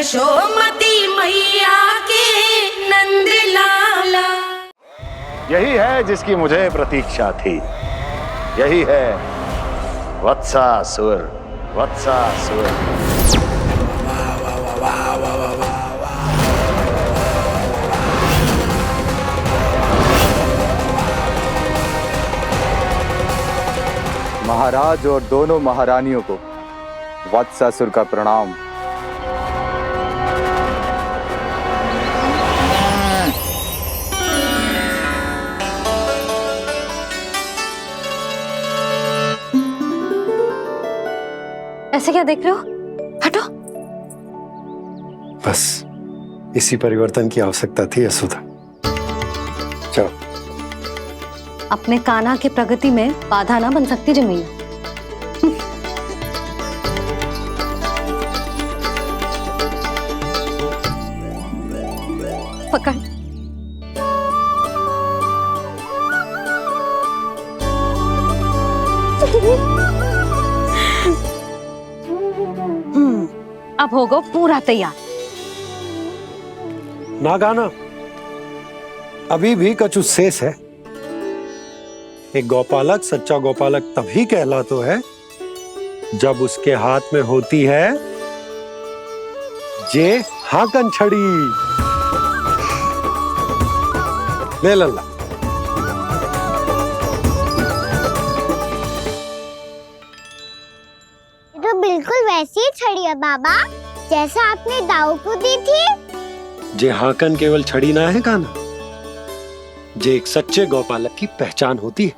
यशोमती मैया के नंद लाला। यही है जिसकी मुझे प्रतीक्षा थी, यही है वत्सासुर। वत्सासुर महाराज और दोनों महारानियों को वत्सासुर का प्रणाम। ऐसे क्या देख रहे हो? हटो। बस इसी परिवर्तन की आवश्यकता थी यशोदा। चलो। अपने कान्हा की प्रगति में बाधा ना बन सकती जमीन। पकड़। अब होगा पूरा तैयार। ना गाना, अभी भी कछु शेष है। एक गौपालक सच्चा गौपालक तभी कहलाता है जब उसके हाथ में होती है जे हाकन छड़ी। ले लल्ला। तो बिल्कुल वैसी ही छड़ी है बाबा जैसा आपने दाऊ को दी थी। जे हाकन केवल छड़ी ना है काना, जे एक सच्चे गौपालक की पहचान होती है।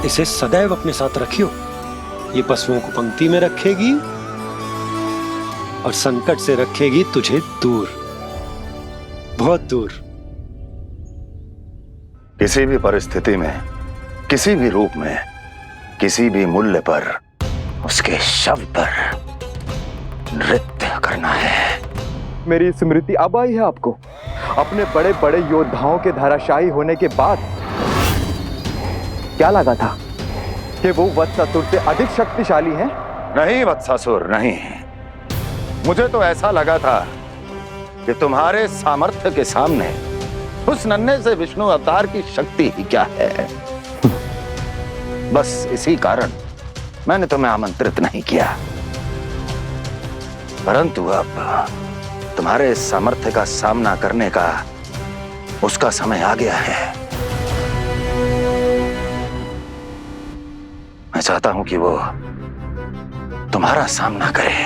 इसे सदैव अपने साथ रखियो। ये पशुओं को पंक्ति में रखेगी और संकट से रखेगी तुझे दूर, बहुत दूर। किसी भी परिस्थिति में, किसी भी रूप में, किसी भी मूल्य पर उसके शव पर नृत्य करना है। मेरी स्मृति अब आई है आपको? अपने बड़े बड़े योद्धाओं के धराशायी होने के बाद क्या लगा था कि वो वत्सासुर से अधिक शक्तिशाली हैं? नहीं वत्सासुर, नहीं। मुझे तो ऐसा लगा था कि तुम्हारे सामर्थ्य के सामने उस नन्हे से विष्णु अवतार की शक्ति ही क्या है। बस इसी कारण मैंने तुम्हें आमंत्रित नहीं किया। परंतु अब तुम्हारे सामर्थ्य का सामना करने का उसका समय आ गया है। मैं चाहता हूं कि वो तुम्हारा सामना करे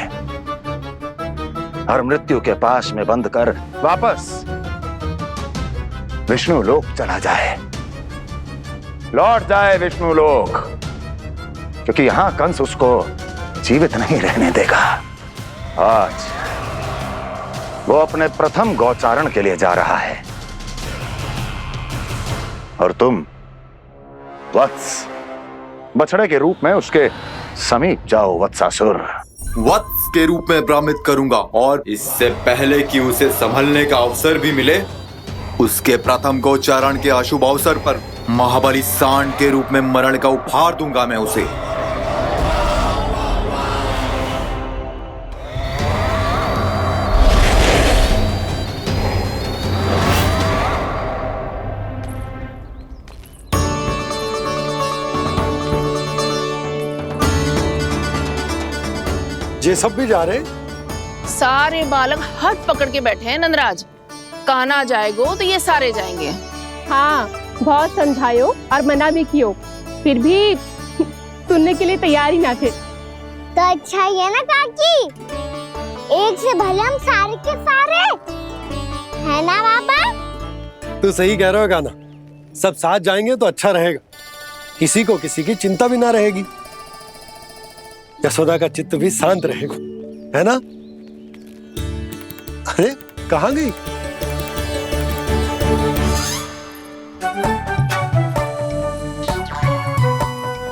और मृत्यु के पाश में बंद कर वापस विष्णु लोक चला जाए, लौट जाए विष्णु लोक, क्योंकि यहां कंस उसको जीवित नहीं रहने देगा। आज वो अपने प्रथम गौचारण के लिए जा रहा है और तुम वत्स बछड़े के रूप में उसके समीप जाओ वत्सासुर। वत्स के रूप में भ्रमित करूंगा और इससे पहले कि उसे संभलने का अवसर भी मिले, उसके प्रथम गोचारण के अशुभ अवसर पर महाबली सांड के रूप में मरण का उपहार दूंगा मैं उसे। ये सब भी जा रहे? सारे बालक हाथ पकड़ के बैठे हैं नंदराज। कान्हा जाएगो तो ये सारे जाएंगे। हाँ, बहुत समझायो और मना भी कियो, फिर भी सुनने के लिए तैयार ही ना थे। तो अच्छा ही है ना काकी, एक से भले हम सारे के सारे, है ना बाबा? तू सही कह रहा है गाना, सब साथ जाएंगे तो अच्छा रहेगा, किसी को किसी की चिंता भी ना रहेगी, यशोदा का चित्त भी शांत रहेगा, है ना? अरे कहाँ गई?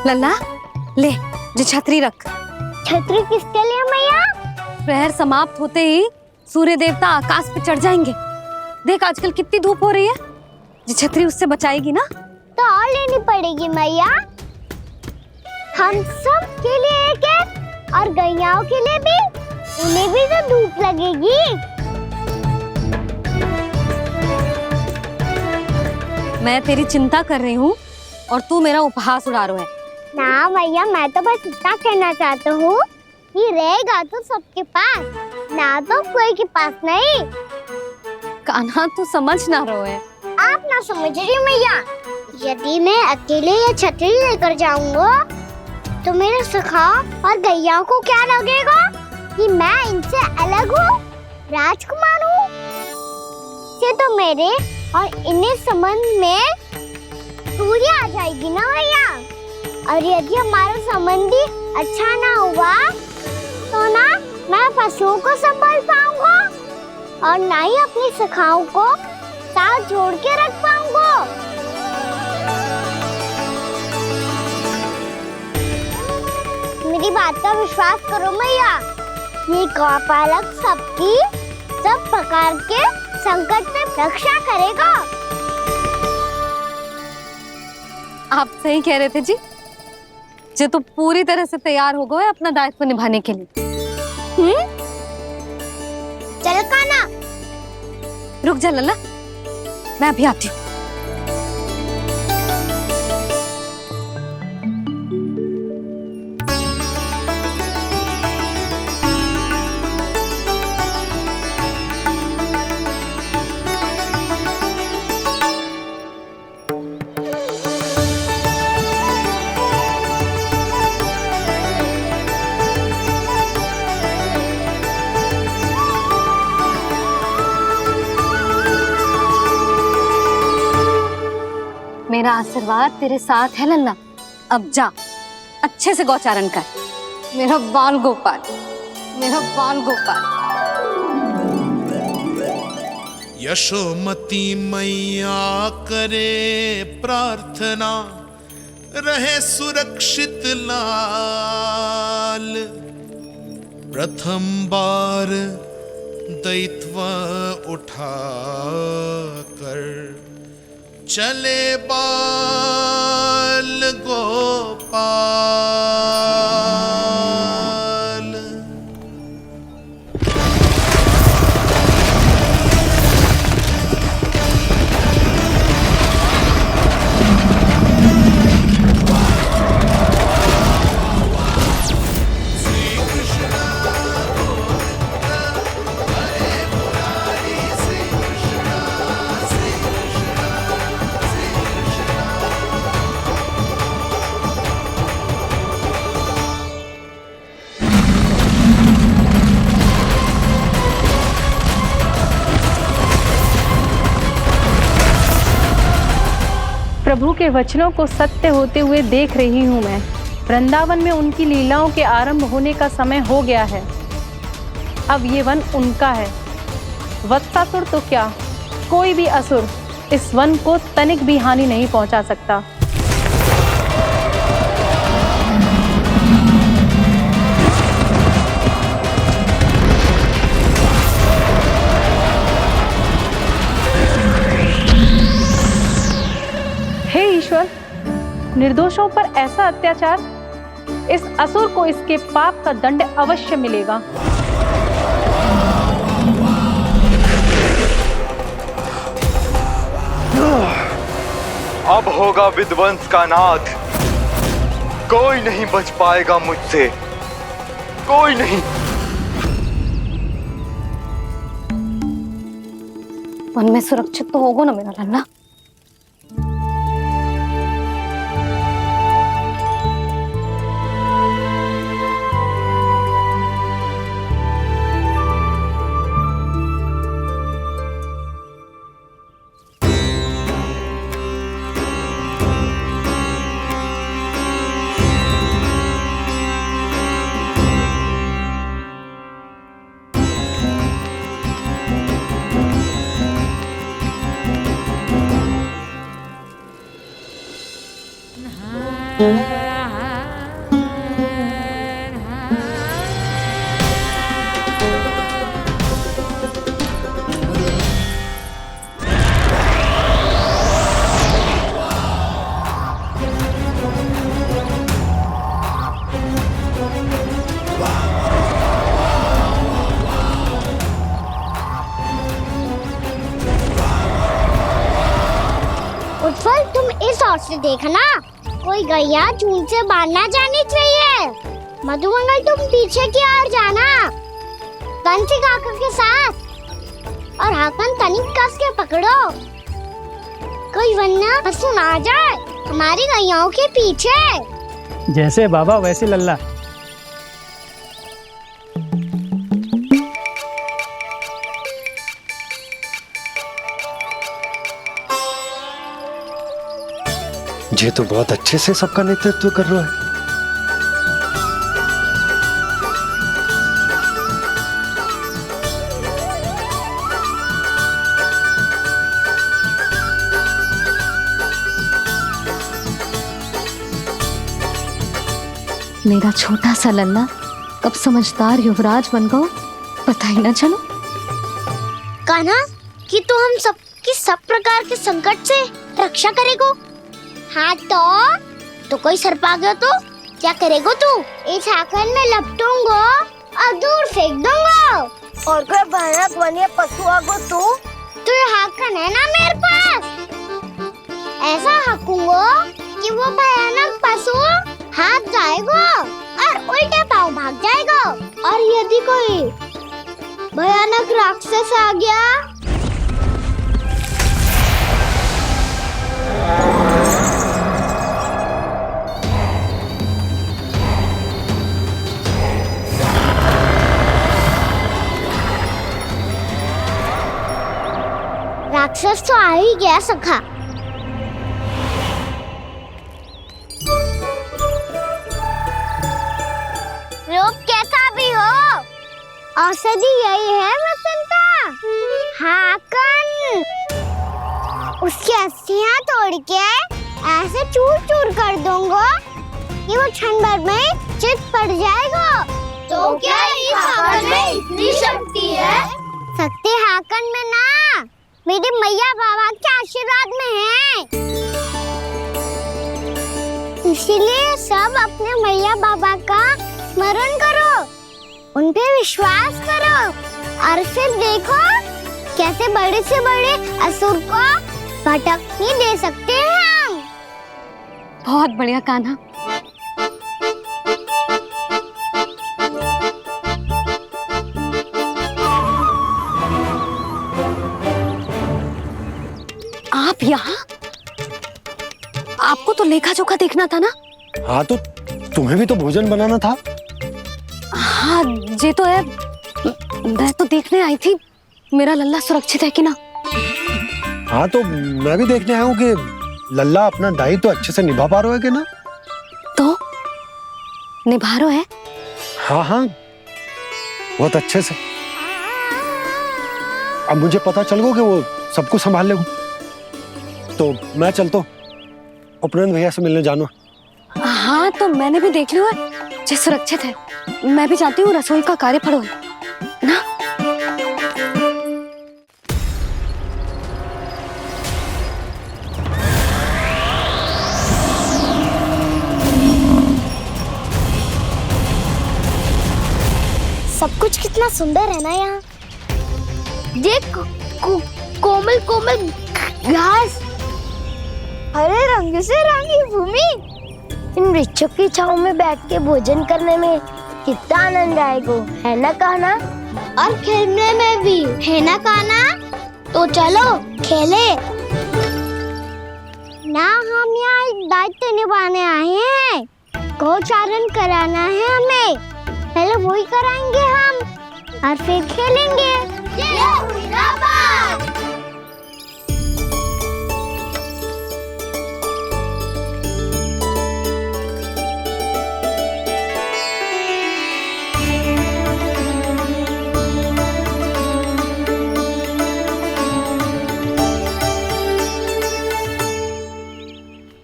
लल्ला ले, जो छतरी रख। छतरी किसके लिए मैया? प्रहर समाप्त होते ही सूर्य देवता आकाश पे चढ़ जाएंगे। देख आजकल कितनी धूप हो रही है, जो छतरी उससे बचाएगी ना। तो और लेनी पड़ेगी मैया, हम सब के लिए एक एक, और गैयाओं के लिए भी, उन्हें भी तो धूप लगेगी। मैं तेरी चिंता कर रही हूँ और तू मेरा उपहास उड़ा रहा है। ना भैया, मैं तो बस इतना कहना चाहता हूँ कि रहेगा तो सबके पास, ना तो कोई के पास नहीं। कान्हा तू समझ ना रहो है। आप ना समझ रही भैया, यदि मैं अकेले ये छतरी लेकर जाऊंगा तो मेरे सखा और गैया को क्या लगेगा कि मैं इनसे अलग हूँ, राजकुमार हूँ। ये तो मेरे और इन्हें संबंध में दूरी आ जाएगी ना भैया। और यदि हमारा संबंध ही अच्छा ना हुआ तो ना मैं पशुओं को संभाल पाऊंगा और ना ही अपनी सखाओं को साथ जोड़ के रख पाऊंगा। मेरी बात का विश्वास करो भैया, ये गौपालक सबकी सब प्रकार के संकट से रक्षा करेगा। आप सही कह रहे थे जी। जो तो पूरी तरह से तैयार हो गए अपना दायित्व निभाने के लिए। चल कान्हा। रुक जा लल्ला, मैं अभी आती हूँ। मेरा आशीर्वाद तेरे साथ है लल्ला। अब जा, अच्छे से गौचारण कर। मेरा बाल गोपाल, मेरा बाल गोपाल। यशोमती मैया करे प्रार्थना, रहे सुरक्षित लाल। प्रथम बार दैत्व उठा कर चले बाल गोपाल। प्रभु के वचनों को सत्य होते हुए देख रही हूँ मैं। वृंदावन में उनकी लीलाओं के आरंभ होने का समय हो गया है। अब ये वन उनका है। वत्सासुर तो क्या, कोई भी असुर इस वन को तनिक भी हानि नहीं पहुंचा सकता। हे ईश्वर, निर्दोषों पर ऐसा अत्याचार, इस असुर को इसके पाप का दंड अवश्य मिलेगा। अब होगा विध्वंस का नाद। कोई नहीं बच पाएगा मुझसे, कोई नहीं। वन में सुरक्षित तो होगा ना मेरा लल्ला। गौर से देखना, कोई गैया चून से बाहर ना जानी चाहिए। मधुमंगल तुम पीछे की ओर जाना, कंसी काका के साथ, और हाकन तनिक कस के पकड़ो, कोई वरना पशु ना आ जाए हमारी गैयाओं के पीछे। जैसे बाबा वैसे लल्ला। ये तो बहुत अच्छे से सबका नेतृत्व कर रहा है। मेरा छोटा सा लल्ला कब समझदार युवराज बन गो पता ही ना चलो। कान्हा, कि तू हम सबकी सब प्रकार के संकट से रक्षा करेगो। हाँ तो कोई सर्प आ गया तो क्या करेगो तू? इस हाकन में लपटूंगो और दूर फेंक दूंगा। और कोई भयानक वन्य पशु आगो तो ये हाकन है ना मेरे पास, ऐसा हाकूंगो कि वो भयानक पशु हाथ जाएगा और उल्टे पाँव भाग जाएगा। और यदि कोई भयानक राक्षस आ गया राक्षस तो आ ही गया सखा। रूप कैसा भी हो, औषधि यही है वसंता। हाकन उसकी अस्थियां तोड़ के ऐसे चूर चूर कर दूंगा कि वो क्षण भर में चित पड़ जाएगा। तो क्या इस हाकन में इतनी शक्ति है? शक्ति हाकन में ना, मेरे मैया बाबा के आशीर्वाद में है। इसीलिए सब अपने मैया बाबा का स्मरण करो, उन पे विश्वास करो, और फिर देखो कैसे बड़े से बड़े असुर को भटकने दे सकते हैं हम। बहुत बढ़िया कान्हा। आप यहाँ? आपको तो लेखा जोखा देखना था ना? हाँ तो तुम्हें भी तो भोजन बनाना था। हाँ ये तो है, मैं तो देखने आई थी मेरा लल्ला सुरक्षित है कि ना। हाँ तो मैं भी देखने आया हूँ कि लल्ला अपना दायित्व तो अच्छे से निभा पा रहा है कि ना। तो निभा रहा है? हाँ हाँ बहुत अच्छे से। अब मुझे पता चल गया कि वो सब कुछ संभाल लेगा। तो मैं चलता हूँ, उपनंद भैया से मिलने जानो। हाँ तो मैंने भी देख लिया है, जो सुरक्षित है। मैं भी चाहती हूँ रसोई का कार्य पड़ो ना। सब कुछ कितना सुंदर है ना यहाँ। देख कोमल कोमल घास, हरे रंग से रंगी भूमि। इन वृक्षों की छांव में बैठ के भोजन करने में कितना आनंद आएगा, है ना कान्हा? और खेलने में भी, है ना कान्हा? तो चलो खेले ना। हम यहाँ एक दायित्व निभाने आए हैं, गोचारण कराना है हमें। पहले वही कराएंगे हम और फिर खेलेंगे। ये हुई ना बात।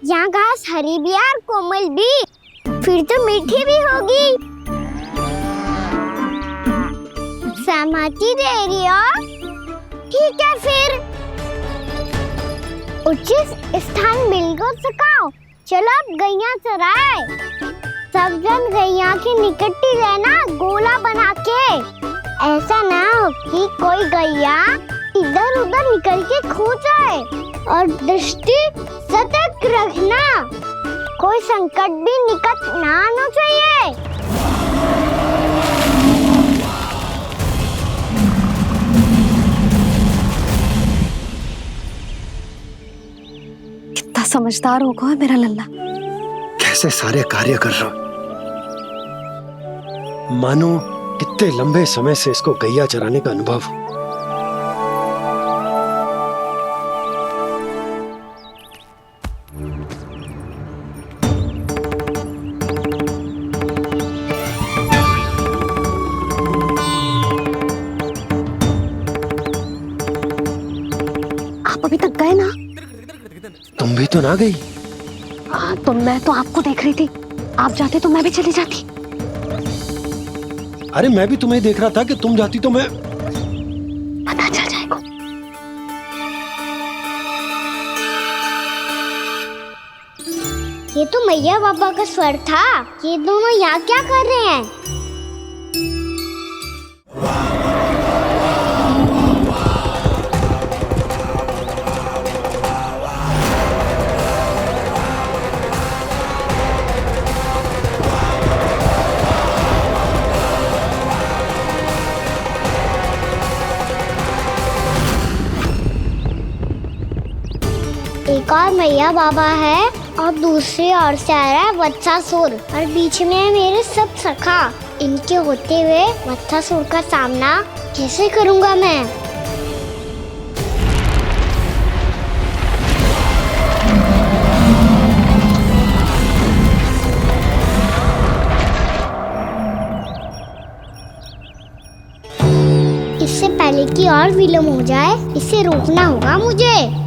यहाँ घास हरी भी और कोमल भी, फिर तो मीठी भी होगी। सहमति दे रही हो? ठीक है फिर उचित स्थान मिलकर सकाओ। चलो अब गैया चराए। सब जन गैया के निकट ही रहना, गोला बना के। ऐसा ना हो कि कोई गैया इधर उधर निकल के खो जाए। और दृष्टि सतर्क रखना, कोई संकट भी निकट ना आना चाहिए। कितना समझदार होगा है मेरा लल्ला। कैसे सारे कार्य कर रहा, मानो कितने लंबे समय से इसको गैया चराने का अनुभव हो। आप अभी तक गए ना? तुम भी तो ना गई। तो मैं तो आपको देख रही थी, आप जाते तो मैं भी चली जाती। अरे मैं भी तुम्हें देख रहा था कि तुम जाती तो मैं। पता चल जाएगा। ये तो मैया बाबा का स्वर था। ये दोनों यहाँ क्या कर रहे हैं? एक और मैया बाबा है और दूसरी ओर से आ रहा है वत्सासुर और बीच में है मेरे सब सखा। इनके होते हुए वत्सासुर का सामना कैसे करूंगा मैं? इससे पहले कि और विलम्ब हो जाए, इसे रोकना होगा मुझे।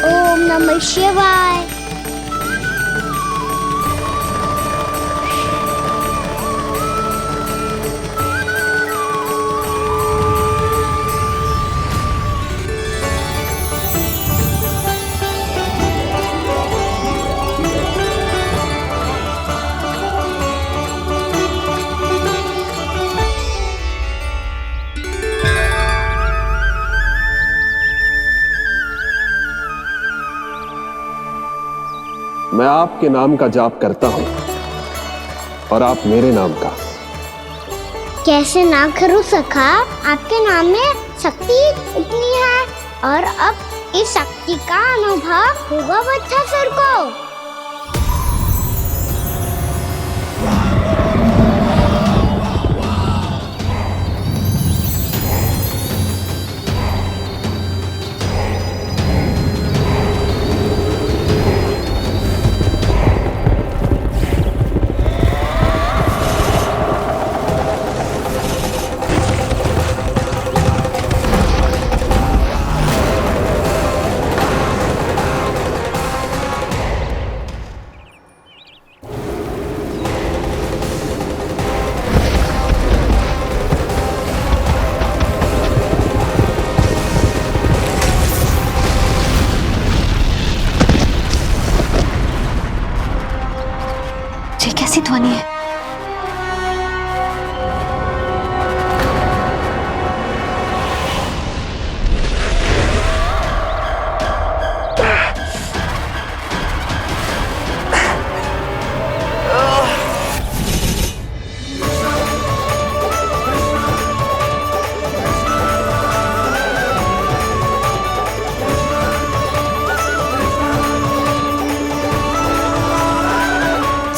ओम नमः शिवाय। मैं आपके नाम का जाप करता हूं और आप मेरे नाम का। कैसे ना करूं सखा, आपके नाम में शक्ति इतनी है और अब इस शक्ति का अनुभव होगा वत्सासुर को।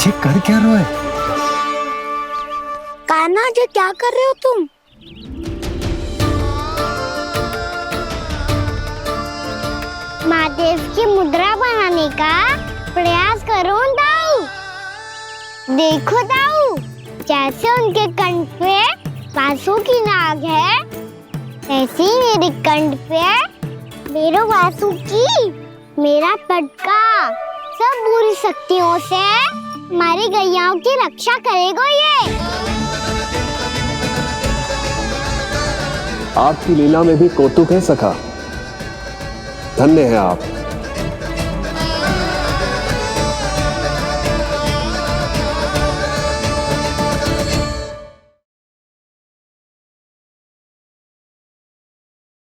ये कर क्या रहे हो? कान्हा जी क्या कर रहे हो तुम? महादेव की मुद्रा बनाने का प्रयास करो दाऊ। देखो दाऊ, जैसे उनके कंठ पे वासु की नाग है, ऐसे ही मेरे कंठ पे मेरे वासु की मेरा पटका सब बुरी शक्तियों से हमारी गैयाओं की रक्षा करेगा ये। आपकी लीला में भी कौतुक है सखा, धन्य है आप।